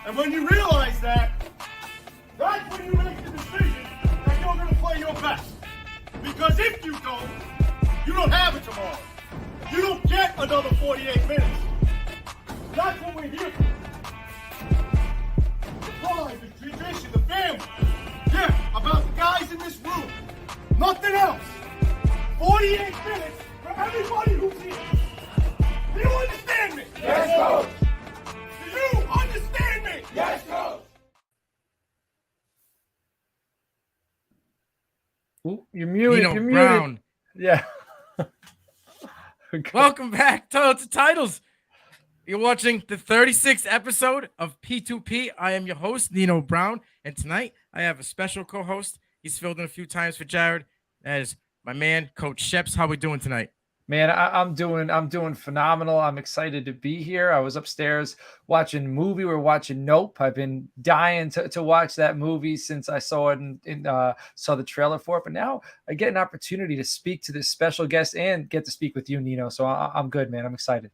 And when you realize that, that's when you make the decision that you're going to play your best. Because if you don't have it tomorrow. You don't get another 48 minutes. That's what we're here for. The pride, the tradition, the family. Yeah, about the guys in this room. Nothing else. 48 minutes for everybody who's here. Do you understand me? Yes, Coach. Do you understand me? Yes, Coach. Ooh, you're muted. Nino You're Brown. muted. Yeah. Welcome back to Titles. You're watching the 36th episode of P2P. I am your host, Nino Brown, and tonight I have a special co-host. He's filled in a few times for Jared. That is my man, Coach Sheps. How we doing tonight? Man, I'm doing phenomenal. I'm excited to be here. I was upstairs watching a movie. We're watching Nope. I've been dying to watch that movie since I saw it and saw the trailer for it. But now I get an opportunity to speak to this special guest and get to speak with you, Nino. So I'm good, man. I'm excited.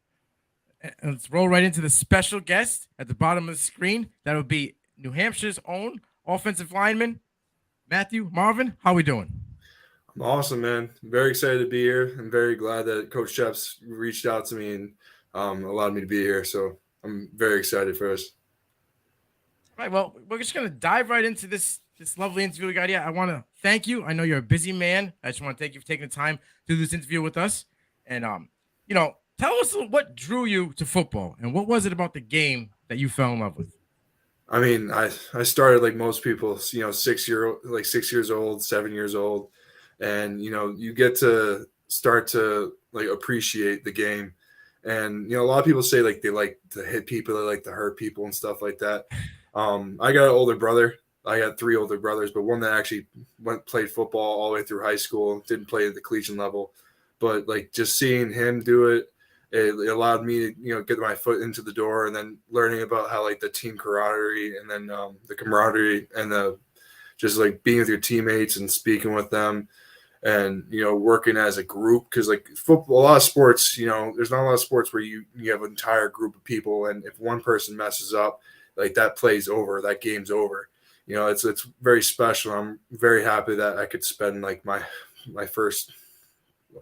And let's roll right into the special guest at the bottom of the screen. That would be New Hampshire's own offensive lineman, Matthew Marvin. How we doing? I'm awesome, man. Very excited to be here. I'm very glad that Coach Sheps reached out to me and allowed me to be here. So I'm very excited for us. Right. Well, we're just going to dive right into this lovely interview we got here. I want to thank you. I know you're a busy man. I just want to thank you for taking the time to do this interview with us. And, tell us what drew you to football and what was it about the game that you fell in love with? I mean, I started like most people, 6 years old, 7 years old. And, you get to start to like appreciate the game. And, a lot of people say like they like to hit people, they like to hurt people and stuff like that. I got an older brother. I got 3 older brothers, but one that actually played football all the way through high school, didn't play at the collegiate level. But like just seeing him do it, it allowed me to, get my foot into the door, and then learning about how like the team camaraderie and then the camaraderie and the just like being with your teammates and speaking with them. And, working as a group, because like football, a lot of sports, there's not a lot of sports where you have an entire group of people. And if one person messes up, like that play's over, that game's over. It's very special. I'm very happy that I could spend like my first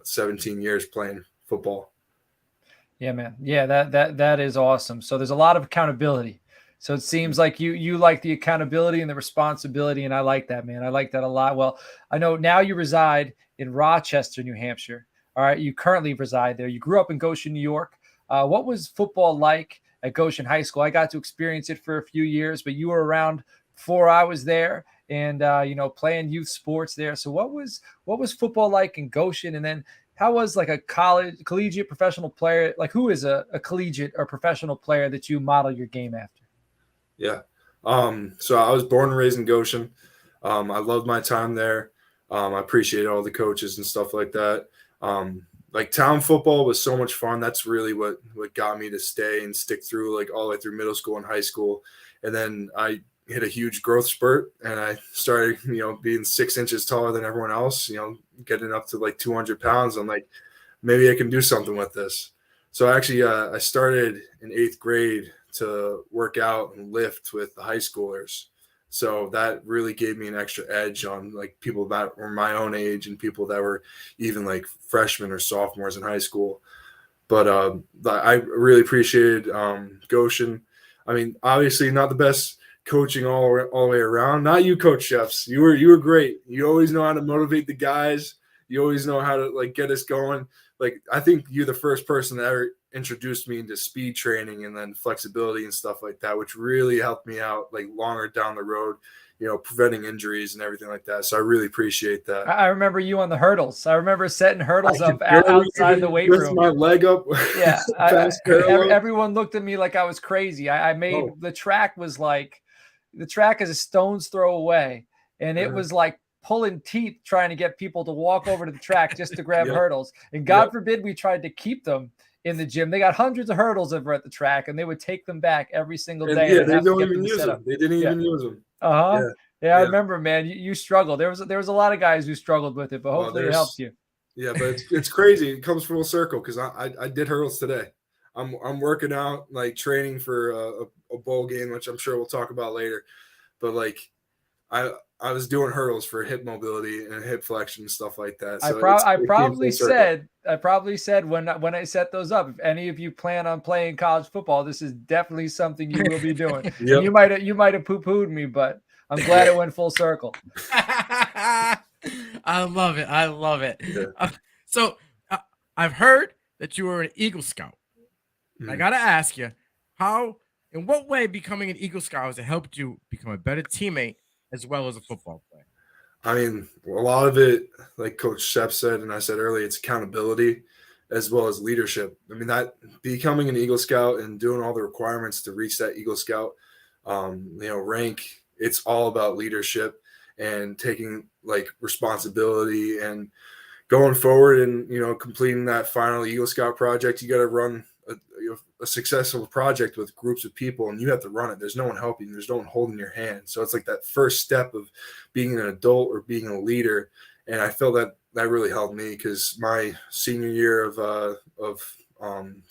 17 years playing football. Yeah, man. Yeah, that is awesome. So there's a lot of accountability. So it seems like you like the accountability and the responsibility, and I like that, man. I like that a lot. Well, I know now you reside in Rochester, New Hampshire. All right, you currently reside there. You grew up in Goshen, New York. What was football like at Goshen High School? I got to experience it for a few years, but you were around before I was there, and playing youth sports there. So what was football like in Goshen, and then how was like a collegiate professional player? Like who is a collegiate or professional player that you model your game after? Yeah. So I was born and raised in Goshen. I loved my time there. I appreciate all the coaches and stuff like that. Like town football was so much fun. That's really what got me to stay and stick through like all the way through middle school and high school. And then I hit a huge growth spurt and I started, being 6 inches taller than everyone else, getting up to like 200 pounds. I'm like, maybe I can do something with this. So actually, I started in 8th grade to work out and lift with the high schoolers. So that really gave me an extra edge on like people that were my own age and people that were even like freshmen or sophomores in high school. But I really appreciated Goshen. I mean, obviously not the best coaching all the way around. Not you, Coach Sheps. You were great. You always know how to motivate the guys. You always know how to like get us going. Like I think you're the first person that ever introduced me into speed training and then flexibility and stuff like that, which really helped me out like longer down the road, preventing injuries and everything like that. So I really appreciate that. I remember you on the hurdles. I remember setting hurdles up outside the weight room. My leg up. Yeah. Everyone looked at me like I was crazy. I made the track is a stone's throw away. And it was like pulling teeth trying to get people to walk over to the track just to grab hurdles. And God forbid we tried to keep them in the gym. They got hundreds of hurdles over at the track and they would take them back every single day. Yeah, they don't even use them. They didn't even use them. Yeah, I remember, man. You struggled. There was a lot of guys who struggled with it, but hopefully it helped you. Yeah, but it's crazy. It comes full circle because I did hurdles today. I'm working out, like training for a bowl game, which I'm sure we'll talk about later. But like I was doing hurdles for hip mobility and hip flexion and stuff like that. So I it came full circle. probably said when I set those up, if any of you plan on playing college football, this is definitely something you will be doing. Yep. And you might have poo-pooed me, but I'm glad it went full circle. I love it. I love it. Yeah. So I've heard that you were an Eagle Scout. I got to ask you, in what way becoming an Eagle Scout has helped you become a better teammate as well as a football player? I mean, a lot of it, like Coach Shep said, and I said earlier, it's accountability as well as leadership. I mean, that becoming an Eagle Scout and doing all the requirements to reach that Eagle Scout, rank, it's all about leadership and taking like responsibility and going forward and, completing that final Eagle Scout project. You got to run a successful project with groups of people, and you have to run it. There's no one helping. There's no one holding your hand. So it's like that first step of being an adult or being a leader. And I feel that really helped me, because my senior year of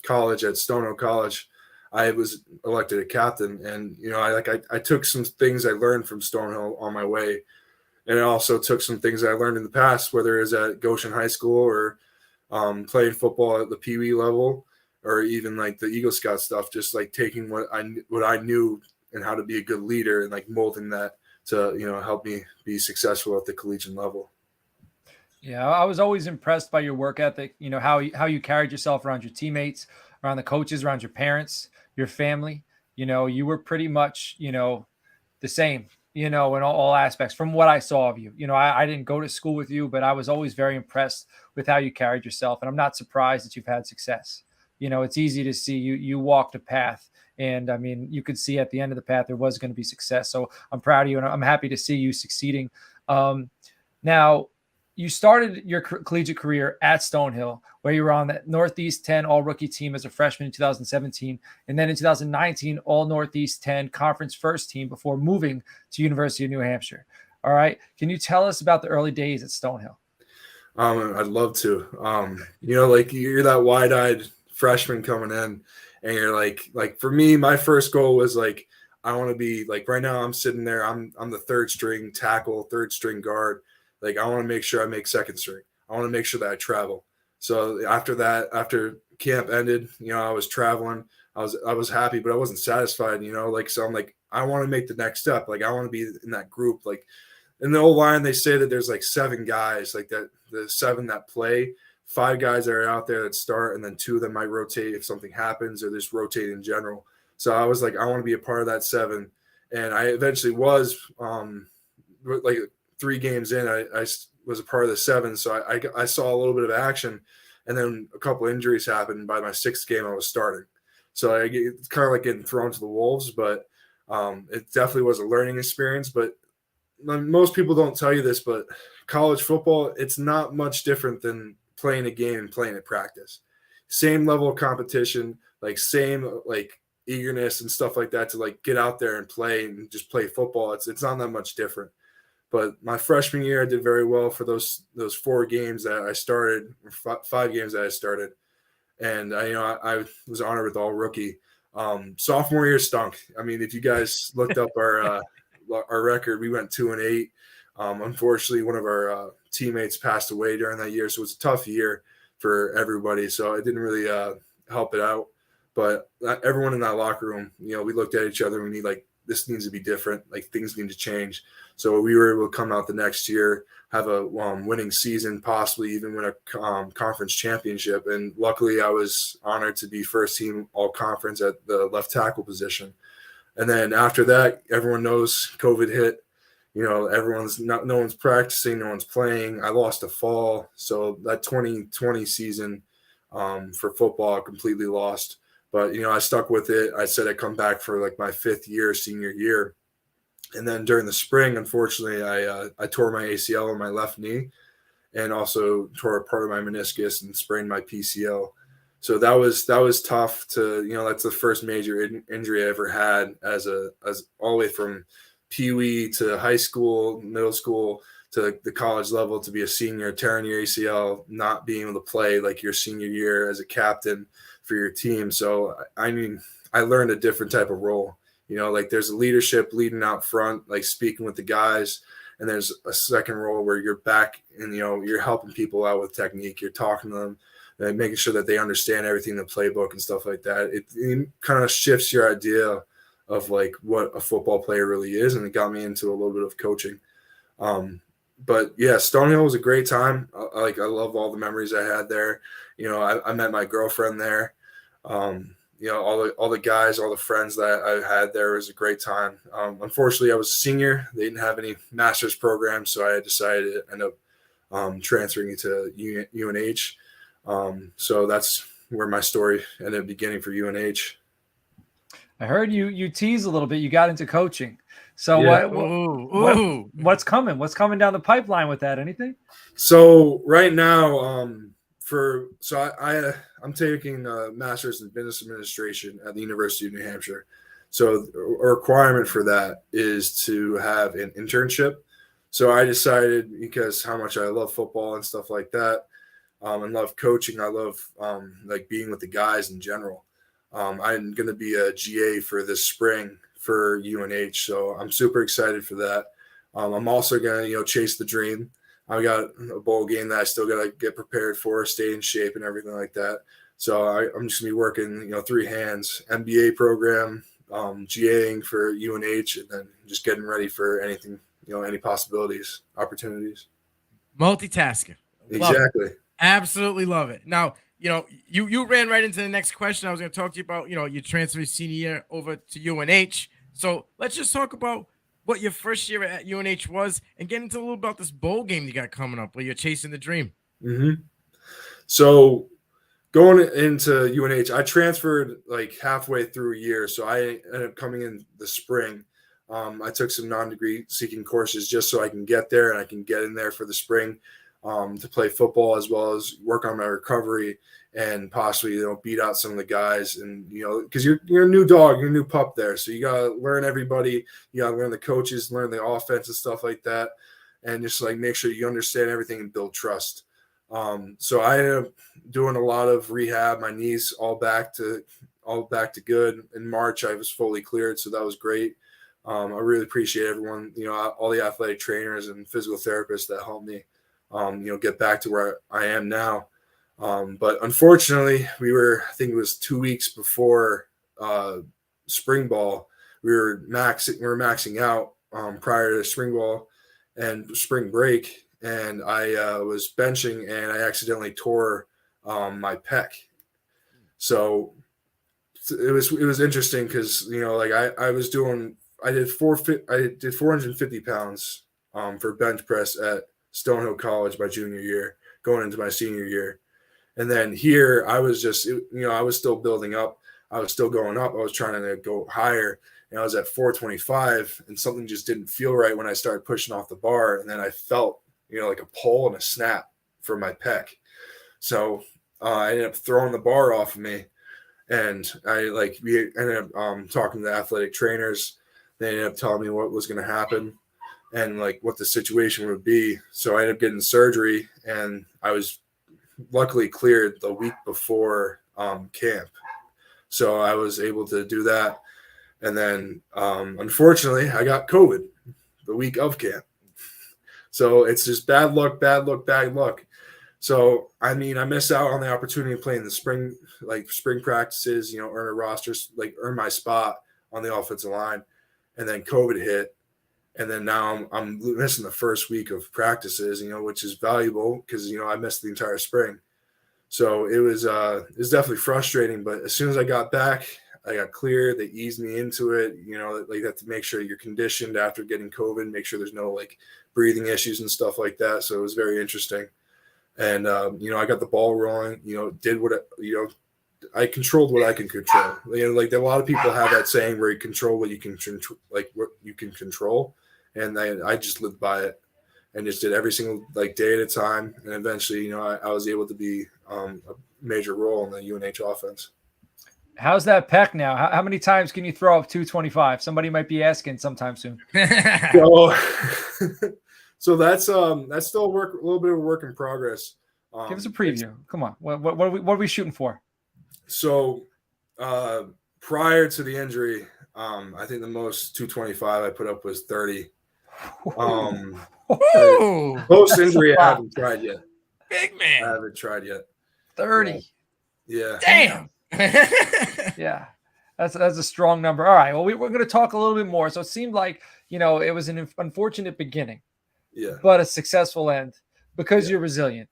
college at Stonehill College, I was elected a captain, and I took some things I learned from Stonehill on my way, and I also took some things I learned in the past, whether it was at Goshen High School or playing football at the Pee Wee level, or even like the Eagle Scout stuff. Just like taking what I knew and how to be a good leader, and like molding that to help me be successful at the collegiate level. Yeah, I was always impressed by your work ethic. How you carried yourself around your teammates, around the coaches, around your parents, your family. You were pretty much the same. In all aspects from what I saw of you. I didn't go to school with you, but I was always very impressed with how you carried yourself. And I'm not surprised that you've had success. It's easy to see you walked a path. And I mean, you could see at the end of the path, there was going to be success. So I'm proud of you, and I'm happy to see you succeeding. Now, you started your collegiate career at Stonehill, where you were on the Northeast 10 All-Rookie team as a freshman in 2017, and then in 2019, All-Northeast 10 Conference First Team before moving to University of New Hampshire. All right. Can you tell us about the early days at Stonehill? I'd love to. Like you're that wide-eyed freshman coming in, and you're like for me, my first goal was like, I want to be like, right now I'm sitting there, I'm the third string tackle, third string guard. Like, I want to make sure I make second string. I want to make sure that I travel. So after camp ended, I was traveling. I was happy, but I wasn't satisfied, so I'm like, I want to make the next step. Like, I want to be in that group. Like, in the old line, they say that there's like 7 guys, like that, the 7 that play, 5 guys that are out there that start, and then 2 that might rotate if something happens, or just rotate in general. So I was like, I want to be a part of that 7. And I eventually was, like 3 games in, I was a part of the 7. So I saw a little bit of action, and then a couple injuries happened. By my 6th game, I was starting. So it's kind of like getting thrown to the wolves, but it definitely was a learning experience. But most people don't tell you this, but college football, it's not much different than playing a game and playing at practice. Same level of competition, like same like eagerness and stuff like that to like get out there and play and just play football. It's not that much different. But my freshman year, I did very well for those 4 games that I started, or 5 games that I started, and I was honored with all rookie. Sophomore year stunk. I mean, if you guys looked up our record, we went 2-8. Unfortunately, one of our teammates passed away during that year, so it was a tough year for everybody. So it didn't really help it out. But everyone in that locker room, we looked at each other and we like, this needs to be different. Like, things need to change. So we were able to come out the next year, have a winning season, possibly even win a conference championship. And luckily, I was honored to be first team all conference at the left tackle position. And then after that, everyone knows COVID hit. No one's practicing, no one's playing. I lost a fall. So that 2020 season for football, I completely lost. But, I stuck with it. I said I'd come back for like my 5th year, senior year. And then during the spring, unfortunately, I tore my ACL on my left knee, and also tore a part of my meniscus and sprained my PCL. So that was tough to, that's the first major injury I ever had as all the way from Pee Wee to high school, middle school, to the college level, to be a senior, tearing your ACL, not being able to play like your senior year as a captain for your team. So, I mean, I learned a different type of role. You know, like there's a leadership leading out front, like speaking with the guys. And there's a second role where you're back and, you know, you're helping people out with technique. You're talking to them and making sure that they understand everything in the playbook and stuff like that. It kind of shifts your idea of like what a football player really is. And it got me into a little bit of coaching. But yeah, Stonehill was a great time. I love all the memories I had there. You know, I met my girlfriend there. You know, all the guys, all the friends that I had there. Was a great time. Unfortunately, I was a senior. They didn't have any master's programs, so I decided to end up transferring to UNH. So that's where my story ended up beginning for UNH. I heard you tease a little bit. You got into coaching. So Yeah. what's coming? What's coming down the pipeline with that? Anything? So right now, I'm taking a master's in business administration at the University of New Hampshire. So a requirement for that is to have an internship. So I decided, because how much I love football and stuff like that, and love coaching. I love like being with the guys in general. I'm going to be a GA for this spring for UNH. So I'm super excited for that. I'm also going to, you know, chase the dream. I got a bowl game that I still got to get prepared for, stay in shape and everything like that. So I'm just going to be working, you know, three hands, MBA program, GAing for UNH, and then just getting ready for anything, you know, any possibilities, opportunities. Multitasking. Exactly. Absolutely love it. Now, you know, you ran right into the next question. I was going to talk to you about, you know, you transferred senior year over to UNH. So let's just talk about what your first year at UNH was and get into a little about this bowl game you got coming up where you're chasing the dream. Mm-hmm. So going into UNH, I transferred like halfway through a year. So I ended up coming in the spring. I took some non-degree seeking courses just so I can get there and I can get in there for the spring to play football, as well as work on my recovery and possibly, you know, beat out some of the guys. And, you know, because you're a new dog, you're a new pup there. So you got to learn everybody. You got to learn the coaches, learn the offense and stuff like that. And just like make sure you understand everything and build trust. So I ended up doing a lot of rehab. My knees all back to good. In March, I was fully cleared. So that was great. I really appreciate everyone, you know, all the athletic trainers and physical therapists that helped me, you know, get back to where I am now. But unfortunately, I think it was 2 weeks before spring ball, we were maxing out prior to spring ball and spring break. And I was benching and I accidentally tore my pec. So it was interesting because, you know, like I did 450 pounds for bench press at Stonehill College my junior year, going into my senior year. And then here I was just, you know, I was still building up. I was still going up. I was trying to go higher. And I was at 425 and something just didn't feel right when I started pushing off the bar. And then I felt, you know, like a pull and a snap from my pec. So I ended up throwing the bar off of me. And we ended up talking to the athletic trainers. They ended up telling me what was going to happen and like what the situation would be. So I ended up getting surgery and I was luckily cleared the week before camp. So I was able to do that. And then unfortunately I got COVID the week of camp. So it's just bad luck. So, I mean, I missed out on the opportunity of playing the spring practices, you know, earn a roster, like earn my spot on the offensive line. And then COVID hit. And then now I'm missing the first week of practices, you know, which is valuable because, you know, I missed the entire spring. So it was definitely frustrating. But as soon as I got back, I got cleared. They eased me into it. You know, like you have to make sure you're conditioned after getting COVID, make sure there's no like breathing issues and stuff like that. So it was very interesting. And, you know, I got the ball rolling, you know, I controlled what I can control. You know, like a lot of people have that saying where you control what you can control. And I just lived by it and just did every single like day at a time. And eventually, you know, I was able to be a major role in the UNH offense. How's that pec now? How many times can you throw up 225? Somebody might be asking sometime soon. So that's still a little bit of a work in progress. Give us a preview. Come on. What are we shooting for? So prior to the injury, I think the most 225 I put up was 30. Post injury, I haven't tried yet. Big man. I haven't tried yet. 30. Yeah. Damn. Yeah. That's a strong number. All right. Well, we're going to talk a little bit more. So it seemed like, it was an unfortunate beginning, but a successful end because you're resilient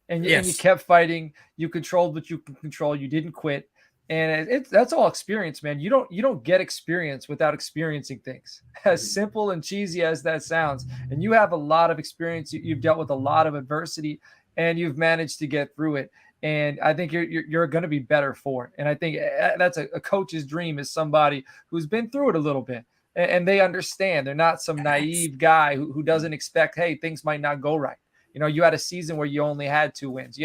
and you kept fighting. You controlled what you can control. You didn't quit. And that's all experience, man. You don't get experience without experiencing things, as simple and cheesy as that sounds. And you have a lot of experience. You've dealt with a lot of adversity and you've managed to get through it. And I think you're going to be better for it. And I think that's a coach's dream, is somebody who's been through it a little bit and they understand. They're not some naive guy who doesn't expect, hey, things might not go right. You had a season where you only had 2 wins.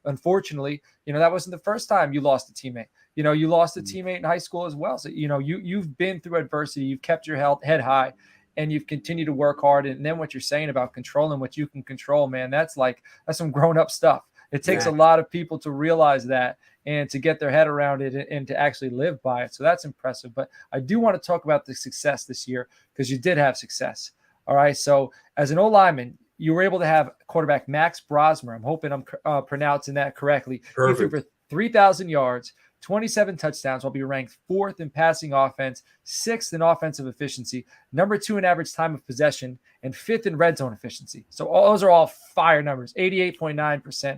Unfortunately, that wasn't the first time you lost a teammate. You lost a teammate in high school as well. So, you've been through adversity. You've kept your head high and you've continued to work hard. And then what you're saying about controlling what you can control, man, that's some grown up stuff. It takes a lot of people to realize that and to get their head around it and to actually live by it. So that's impressive. But I do want to talk about the success this year because you did have success. All right. So as an O-lineman, you were able to have quarterback Max Brosmer. I'm hoping I'm pronouncing that correctly. Perfect. He threw for 3,000 yards, 27 touchdowns, will be ranked 4th in passing offense, 6th in offensive efficiency, number 2 in average time of possession, and 5th in red zone efficiency. So those are all fire numbers, 88.9%.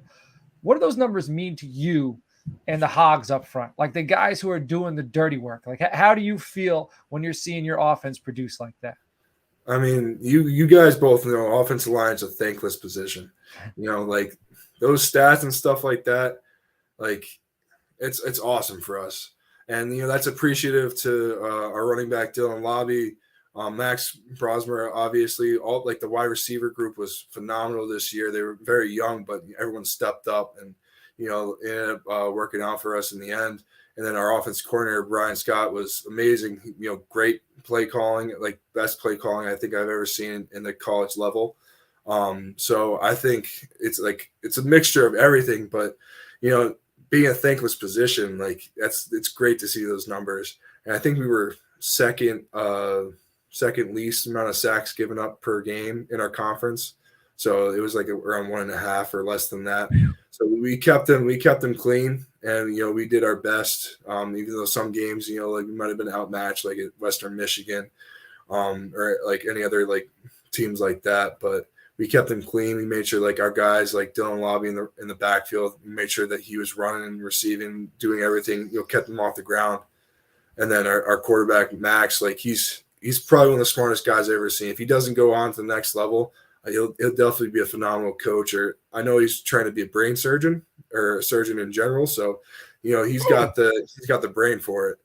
What do those numbers mean to you and the Hogs up front? Like the guys who are doing the dirty work. Like how do you feel when you're seeing your offense produce like that? I mean, you guys both know offensive line is a thankless position. Like those stats and stuff like that, like it's awesome for us. And, that's appreciative to our running back, Dylan Lobby, Max Brosmer, obviously. All like the wide receiver group was phenomenal this year. They were very young, but everyone stepped up and, ended up working out for us in the end. And then our offense coordinator, Brian Scott, was amazing. Great play calling, like best play calling I think I've ever seen in the college level. So I think it's a mixture of everything, but, being a thankless position, like it's great to see those numbers. And I think we were second least amount of sacks given up per game in our conference. So it was like around 1.5 or less than that. So we kept them clean, and we did our best. Even though some games, like we might have been outmatched, like at Western Michigan, or like any other like teams like that. But we kept them clean. We made sure like our guys, like Dylan Lobby in the backfield, we made sure that he was running and receiving, doing everything. Kept them off the ground. And then our quarterback Max, like he's probably one of the smartest guys I've ever seen. If he doesn't go on to the next level, he'll definitely be a phenomenal coach. Or I know he's trying to be a brain surgeon or a surgeon in general. So, he's got the brain for it.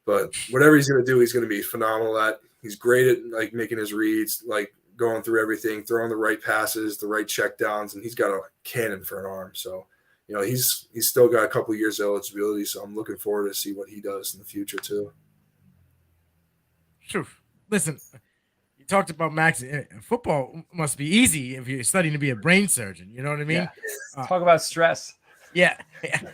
But whatever he's going to do, he's going to be phenomenal at. He's great at like making his reads, like going through everything, throwing the right passes, the right checkdowns, and he's got a cannon for an arm. So, he's still got a couple of years of eligibility. So I'm looking forward to see what he does in the future too. Sure. Listen, you talked about Max. Football must be easy if you're studying to be a brain surgeon. You know what I mean? Yeah. Talk about stress. Yeah.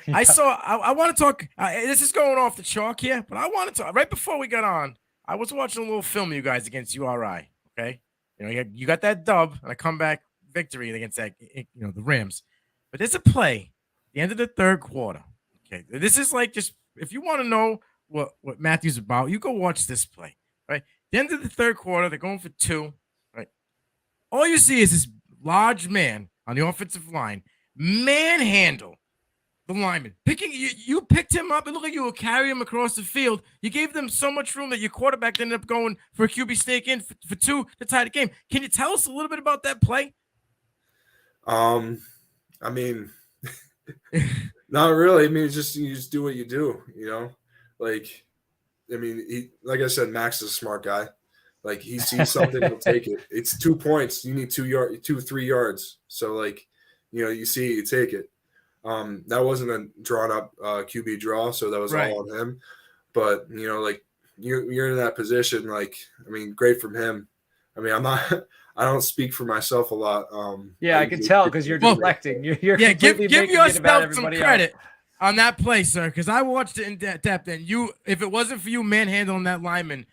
I want to talk. This is going off the chalk here, but I want to talk. Right before we got on, I was watching a little film of you guys against URI. Okay. You got that dub and a comeback victory against that, the Rams. But there's a play, the end of the third quarter. Okay. This is like just, if you want to know what Matthew's about, you go watch this play. Right. The end of the third quarter, they're going for 2. Right. All you see is this large man on the offensive line manhandle the lineman. You picked him up. It looked like you were carrying him across the field. You gave them so much room that your quarterback ended up going for a QB sneak in for 2 to tie the game. Can you tell us a little bit about that play? I mean, not really. I mean, it's just you just do what you do. Like. I mean, like I said, Max is a smart guy. Like he sees something, he'll take it. It's 2 points. You need 3 yards. So like, you see, you take it. That wasn't a drawn up QB draw, so that was all on him. But like you're in that position. Like, I mean, great from him. I mean, I don't speak for myself a lot. I can tell because you're deflecting. You're give yourself some credit. on that play, sir, because I watched it in depth, and if it wasn't for you manhandling that lineman,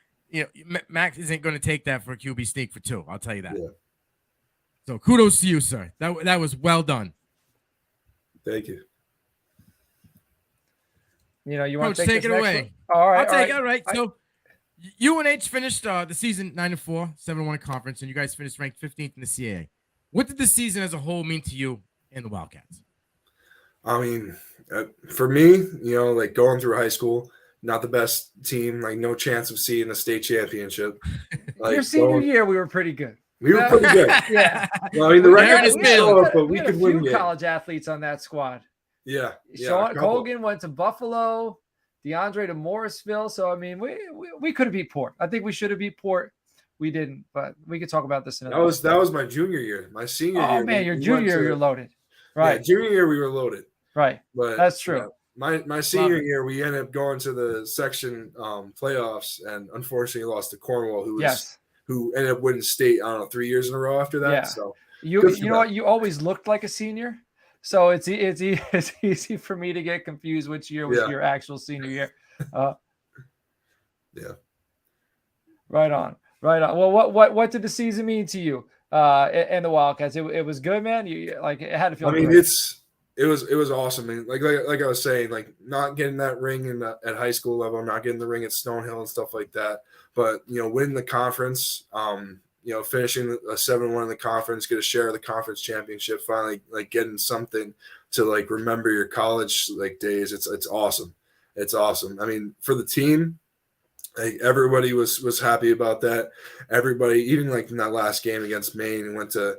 Max isn't going to take that for a QB sneak for 2. I'll tell you that. Yeah. So kudos to you, sir. That was well done. Thank you. You want Coach, to take it away. All right. I'll take it. All right. So UNH finished the season 9-4, 7-1 conference, and you guys finished ranked 15th in the CAA. What did the season as a whole mean to you and the Wildcats? I mean, for me, like going through high school, not the best team, like no chance of seeing a state championship. Like your senior year, we were pretty good. We were pretty good. Yeah. Well, I mean, the record is didn't show up, but we had could a win few games. college athletes on that squad. Yeah. Sean Colgan went to Buffalo, DeAndre to Morrisville. So, I mean, we could have beat Port. I think we should have beat Port. We didn't, but we could talk about this another time. That was my junior year. My senior year. Oh, man, your junior year, you're loaded. Right. Yeah, junior year, we were loaded. Right. But that's true. My senior year, we ended up going to the section playoffs and unfortunately lost to Cornwall, who ended up winning state, 3 years in a row after that. Yeah. So you know what? You always looked like a senior. So it's easy for me to get confused which year was your actual senior year. Yeah. Right on. Well, what did the season mean to you and the Wildcats? It was good, man. It had to feel. I mean, great. it was awesome. I mean, like I was saying, like not getting that ring at high school level, not getting the ring at Stonehill and stuff like that. But winning the conference, finishing a 7-1 in the conference, get a share of the conference championship, finally like getting something to like remember your college like days. It's awesome. It's awesome. I mean, for the team, like everybody was happy about that. Everybody, even like in that last game against Maine, and went to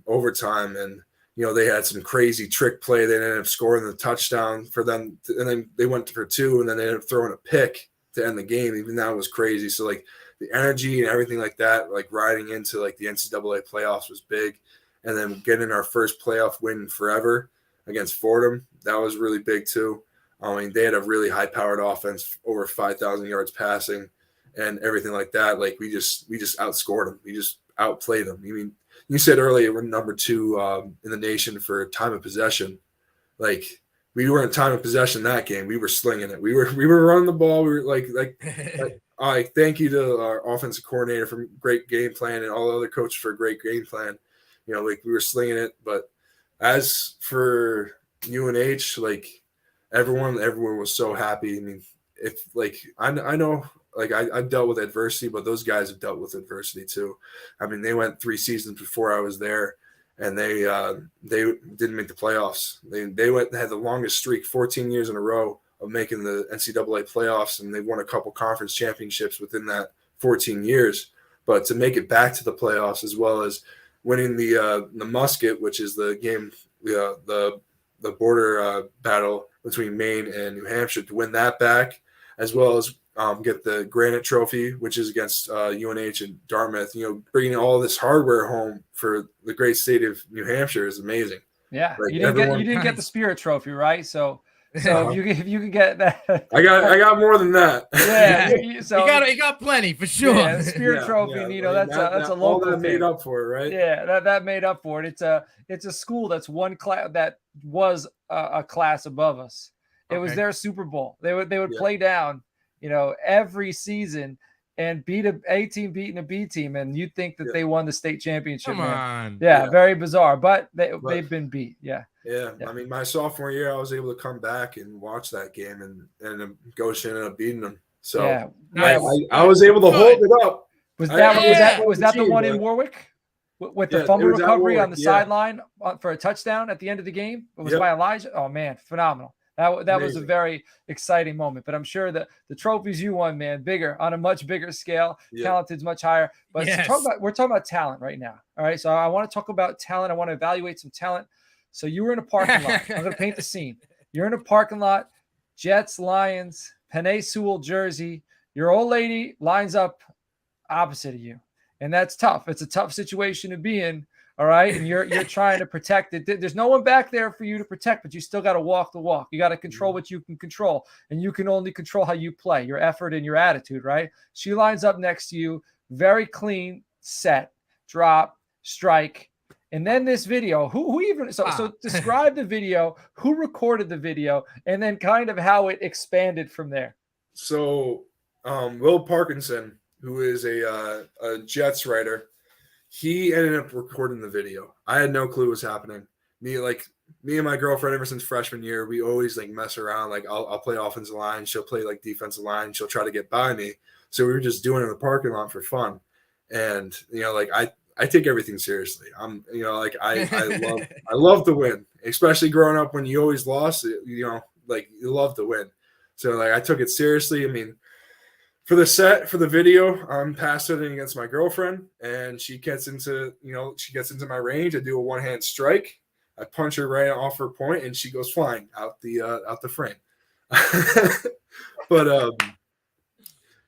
overtime, and they had some crazy trick play. They ended up scoring the touchdown for them, and then they went for 2, and then they ended up throwing a pick to end the game. Even that was crazy. So like the energy and everything like that, like riding into like the NCAA playoffs was big, and then getting our first playoff win forever against Fordham, that was really big too. I mean, they had a really high-powered offense, over 5,000 yards passing, and everything like that. Like we just outscored them. We just outplayed them. I mean, you said earlier we're number 2 in the nation for time of possession. Like we were in time of possession that game. We were slinging it. We were running the ball. We were like thank you to our offensive coordinator for great game plan and all the other coaches for a great game plan. Like we were slinging it. But as for UNH, like everyone was so happy. I mean, if like I know. Like I dealt with adversity, but those guys have dealt with adversity too. I mean, they went 3 seasons before I was there, and they didn't make the playoffs. They had the longest streak, 14 years in a row of making the NCAA playoffs, and they won a couple conference championships within that 14 years. But to make it back to the playoffs, as well as winning the Musket, which is the game, the border battle between Maine and New Hampshire, to win that back, as well as get the Granite Trophy, which is against UNH and Dartmouth. Bringing all this hardware home for the great state of New Hampshire is amazing. Yeah, like you didn't get the Spirit Trophy, right? So if you could get that, I got more than that. Yeah, you got plenty for sure. Yeah, the Spirit Trophy, yeah. That's a local that made up for it, right? Yeah, that made up for it. It's a school that's one class that was a class above us. It was their Super Bowl. They would play down, every season and beat a team beating a B team, and you'd think that they won the state championship. Come on. Yeah, very bizarre, but they've been beat. Yeah. I mean, my sophomore year, I was able to come back and watch that game, and Goshen ended up beating them. So I was able to hold it up. Was that the one in Warwick with the fumble recovery on the sideline for a touchdown at the end of the game? It was by Elijah. Oh man, phenomenal. That was a very exciting moment, but I'm sure that the trophies you won, man, bigger on a much bigger scale, talented's much higher. But we're talking about talent right now. All right. So I want to talk about talent. I want to evaluate some talent. So you were in a parking lot. I'm going to paint the scene. You're in a parking lot, Jets, Lions, Penei Sewell jersey. Your old lady lines up opposite of you. And that's tough. It's a tough situation to be in. All right. And you're trying to protect it. There's no one back there for you to protect, but you still got to walk the walk. You got to control what you can control. And you can only control how you play, your effort and your attitude, right? She lines up next to you, very clean, set, drop, strike. And then this video, who even, so describe the video, who recorded the video, and then kind of how it expanded from there. So Will Parkinson, who is a Jets writer, he ended up recording the video. I had no clue what was happening. Me and my girlfriend, ever since freshman year, we always like mess around. Like I'll play offensive line, she'll play like defensive line, she'll try to get by me. So we were just doing it in the parking lot for fun. And like I take everything seriously. I'm like I love to win, especially growing up when you always lost. Like you love to win. So like I took it seriously. I mean, for the video, I'm passing it against my girlfriend, and she gets into my range. I do a one-hand strike. I punch her right off her point, and she goes flying out the frame. But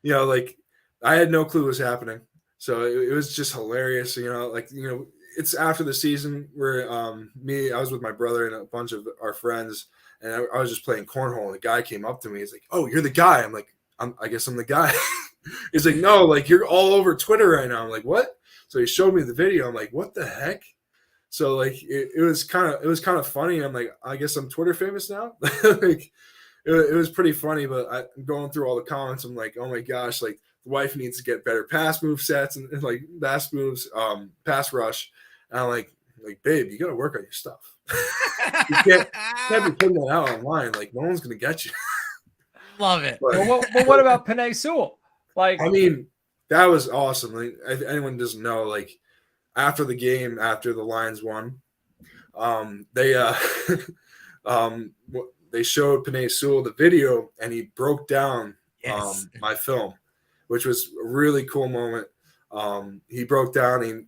like I had no clue what was happening, so it was just hilarious. It's after the season where I was with my brother and a bunch of our friends, and I was just playing cornhole, and the guy came up to me. He's like, "Oh, you're the guy." I'm like, I guess I'm the guy. He's like, "No, like you're all over Twitter right now." I'm like, "What?" So he showed me the video. I'm like, "What the heck?" So like it was kind of funny. I'm like, I guess I'm Twitter famous now. Like it was pretty funny. But I'm going through all the comments. I'm like, oh my gosh, like the wife needs to get better pass move sets and like pass moves, pass rush. And I'm like, babe, you got to work on your stuff. You can't be putting that out online. Like no one's gonna get you. Love it. But what about Penei Sewell? Like, I mean, that was awesome. Like, if anyone doesn't know, like after the game, after the Lions won, they showed Penei Sewell the video, and he broke down my film, which was a really cool moment. He broke down and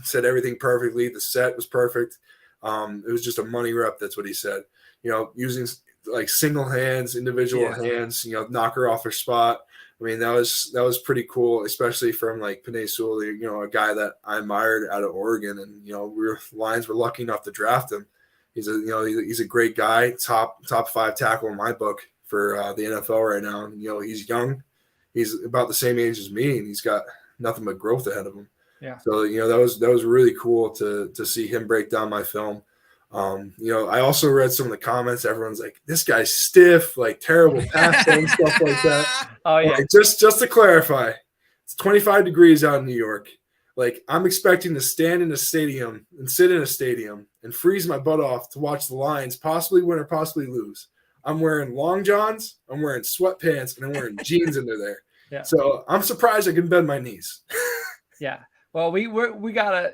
said everything perfectly. The set was perfect. It was just a money rep. That's what he said. Using like single hands, individual hands, knock her off her spot. I mean, that was pretty cool, especially from like Penei Sewell, a guy that I admired out of Oregon, and Lions were lucky enough to draft him. He's a great guy, top 5 tackle in my book for the NFL right now. And, he's young, he's about the same age as me, and he's got nothing but growth ahead of him. Yeah. So that was really cool to see him break down my film. I also read some of the comments. Everyone's like, "This guy's stiff, like terrible pass and stuff like that." Oh yeah. Like, just to clarify, it's 25 degrees out in New York. Like I'm expecting to stand in a stadium and sit in a stadium and freeze my butt off to watch the Lions possibly win or possibly lose. I'm wearing long johns, I'm wearing sweatpants, and I'm wearing jeans under there. Yeah. So I'm surprised I can bend my knees. Yeah. Well, we gotta,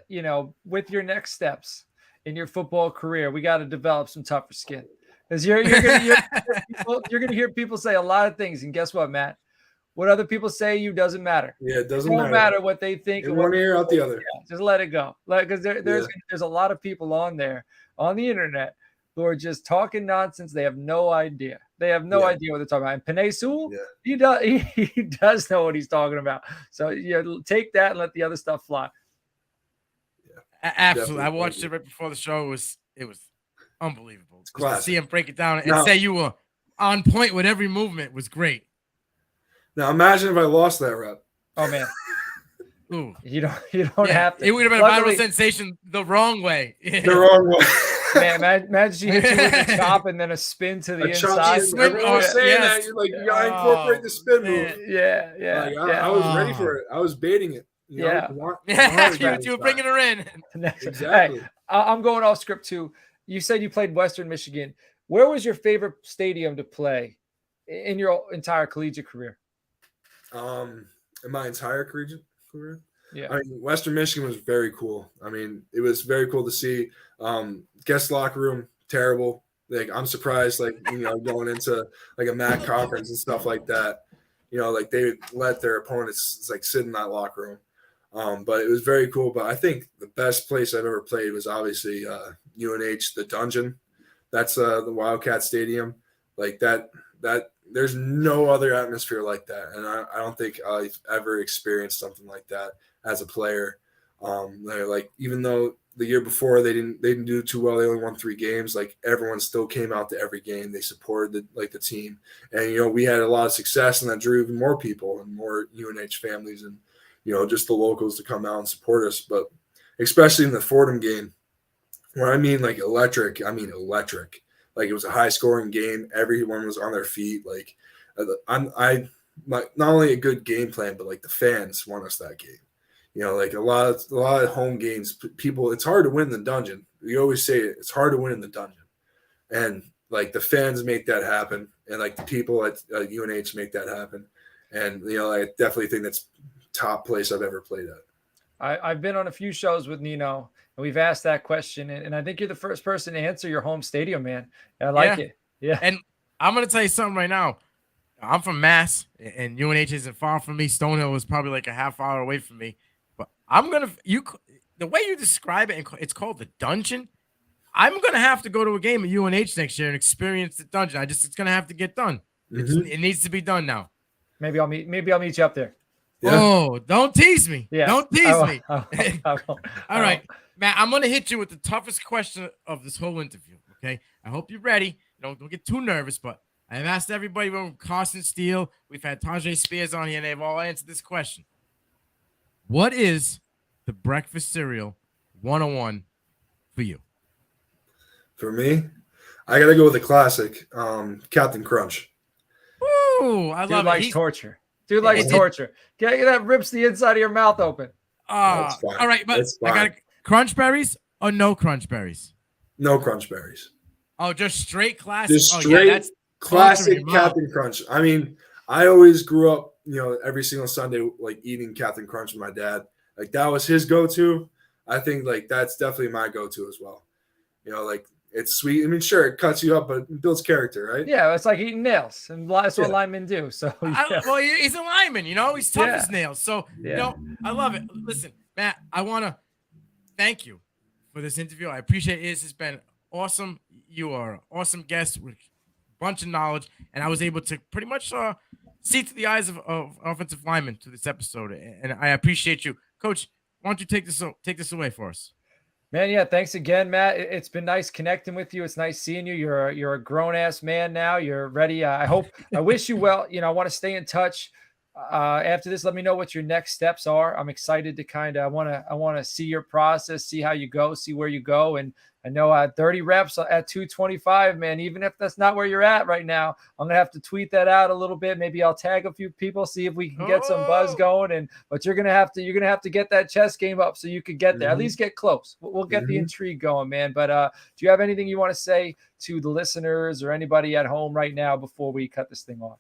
with your next steps in your football career, we got to develop some tougher skin, because you're gonna hear people say a lot of things, and guess what, Matt? What other people say you doesn't matter. Yeah, it doesn't matter what they think. In one ear, out the other. Yeah, just let it go. Because there's a lot of people on there on the internet who are just talking nonsense. They have no idea. They have no idea what they're talking about. And Penei Sewell, he does know what he's talking about. So take that and let the other stuff fly. Absolutely. I watched it right before the show. It was unbelievable. It's to see him break it down and say you were on point with every movement was great. Now imagine if I lost that rep. Oh man. Ooh. You don't have to. It would have been a viral sensation the wrong way. The wrong way. Man, imagine she hits you with a chop and then a spin to the inside. Everyone was saying that. You're like, you gotta incorporate the spin move. Yeah. I was ready for it. I was baiting it. You were bringing her in. Exactly. Hey, I'm going off script too. You said you played Western Michigan. Where was your favorite stadium to play in your entire collegiate career? In my entire collegiate career? Yeah. I mean, Western Michigan was very cool. I mean, it was very cool to see. Guest locker room, terrible. Like, I'm surprised, going into like a MAC conference and stuff like that. Like they would let their opponents sit in that locker room. But it was very cool. But I think the best place I've ever played was obviously UNH, the Dungeon. That's the Wildcat Stadium. Like that there's no other atmosphere like that. And I don't think I've ever experienced something like that as a player. Even though the year before they didn't do too well, they only won 3 games, like everyone still came out to every game. They supported the team. And we had a lot of success, and that drew even more people and more UNH families and just the locals to come out and support us. But especially in the Fordham game. When I mean like electric, I mean electric. Like it was a high scoring game. Everyone was on their feet. Like not only a good game plan, but like the fans won us that game. Like a lot of home games, people, it's hard to win the dungeon. We always say it's hard to win in the dungeon. And like the fans make that happen. And like the people at UNH make that happen. And, I definitely think that's top place I've ever played at. I've been on a few shows with Nino, and we've asked that question. And I think you're the first person to answer your home stadium, man. I like it. Yeah. And I'm going to tell you something right now. I'm from Mass, and UNH isn't far from me. Stonehill was probably like a half hour away from me. But the way you describe it, it's called the dungeon. I'm going to have to go to a game at UNH next year and experience the dungeon. It's going to have to get done. Mm-hmm. It needs to be done now. Maybe I'll meet you up there. Yeah. Oh, don't tease me. Yeah. Don't tease me. I will. All right, Matt, I'm going to hit you with the toughest question of this whole interview, okay? I hope you're ready. Don't get too nervous, but I've asked everybody from Carson Steele. We've had Tajay Spears on here, and they've all answered this question. What is the breakfast cereal 101 for you? For me, I got to go with the classic, Captain Crunch. Ooh, I Dude love likes it. torture. Dude likes torture. That rips the inside of your mouth open. All right, but I got crunch berries or no crunch berries? No crunch berries. Oh, just straight classic. Just straight that's classic Captain Crunch. I mean, I always grew up, every single Sunday, like eating Captain Crunch with my dad. Like that was his go-to. I think like that's definitely my go-to as well. Like it's sweet. I mean, sure, it cuts you up, but it builds character, right? Yeah, it's like eating nails, and that's what linemen do. So, well, he's a lineman, he's tough as nails. So, I love it. Listen, Matt, I want to thank you for this interview. I appreciate it. This has been awesome. You are an awesome guest with a bunch of knowledge, and I was able to pretty much see through the eyes of offensive linemen to this episode, and I appreciate you, Coach. Why don't you take this away for us? Man, yeah, thanks again, Matt. It's been nice connecting with you. It's nice seeing you. You're a grown-ass man now. You're ready. I wish you well. I want to stay in touch. After this, let me know what your next steps are. I'm excited to I want to see your process, see how you go, see where you go. And I know 30 reps at 225, man, even if that's not where you're at right now, I'm going to have to tweet that out a little bit. Maybe I'll tag a few people, see if we can get some buzz going. But you're going to have to get that chess game up so you could get there, at least get close. We'll get the intrigue going, man. But do you have anything you want to say to the listeners or anybody at home right now before we cut this thing off?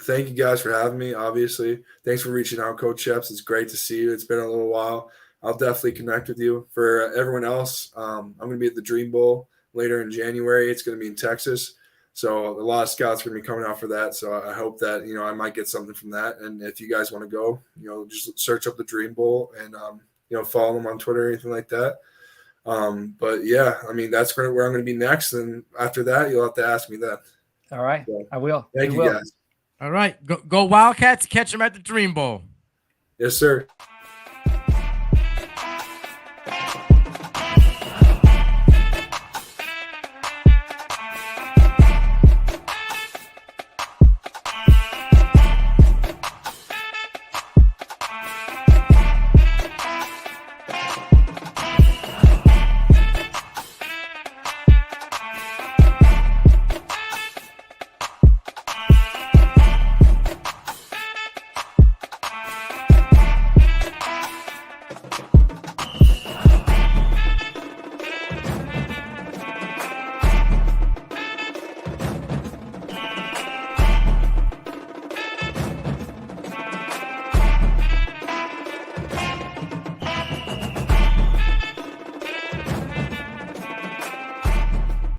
Thank you guys for having me. Obviously, thanks for reaching out, Coach Sheps. It's great to see you. It's been a little while. I'll definitely connect with you. For everyone else, I'm going to be at the Dream Bowl later in January. It's going to be in Texas. So a lot of scouts are going to be coming out for that. So I hope that, I might get something from that. And if you guys want to go, just search up the Dream Bowl and, follow them on Twitter or anything like that. But yeah, I mean, that's where I'm going to be next. And after that, you'll have to ask me that. All right. So, I will. Thank you guys. All right. Go Wildcats. Catch them at the Dream Bowl. Yes, sir.